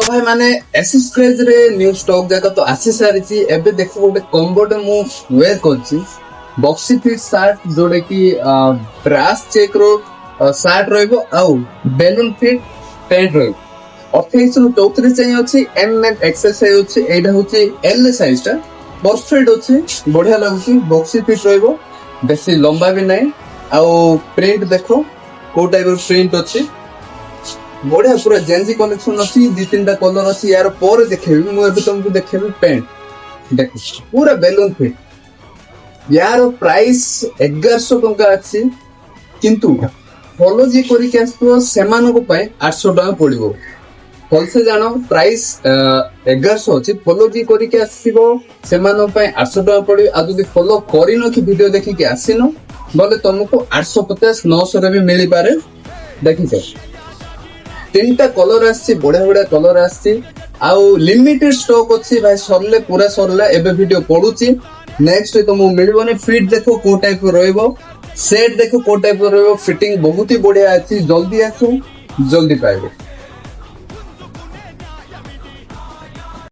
तो भाई माने एसएस क्रेज रे न्यू स्टॉक जाका तो आसी सारिची एबे देखो गोटे कॉम्बोटे मु वेयर करची बॉक्सी फिट शर्ट जोडे की ब्रास चेक रो शर्ट रहइबो आउ बेलून फिट पैंट रहइबो 28 रु 34 चाहिए अछि एम एंड एक्सेल साइज अछि एटा होछि एल साइज टा परफेक्ट अछि बढ़िया लागुछि बॉक्सी फिट रहइबो बेसी लंबा भी नाही आउ प्रिंट देखो को टाइप रो प्रिंट अछि बढ़िया पूरा जेंजी कलेक्शन अछि दी तीनटा कलर अछि यार पर देखेबी मु एबे तुमको देखेबी पैंट देखो पूरा बेलून फिट यार प्राइस 1100 टंका अछि किंतु फॉलो जी करी के आसतो सेमान को पाए 800 टका पड़िबो फल से जानो प्राइस 1100 अछि फॉलो जी करी के आसीबो सेमान पाए 800 टका पड़िबो आ जदी फॉलो करिनो कि वीडियो देखि के आसीनो बोले तुमको 850 900 रे भी मिली पारे देखि छ तीनटा कलर आसी बढ़िया बढ़िया कलर आसी आउ लिमिटेड स्टॉक अछि भाई सरले पूरा सरला एबे वीडियो पडुची नेक्स्ट तुमको मिलबोनी फिट देखो को टाइप रहइबो सेट देखो को टाइप रहइबो फिटिंग बहुत ही बढ़िया अछि जल्दी आसो जल्दी पाइबो।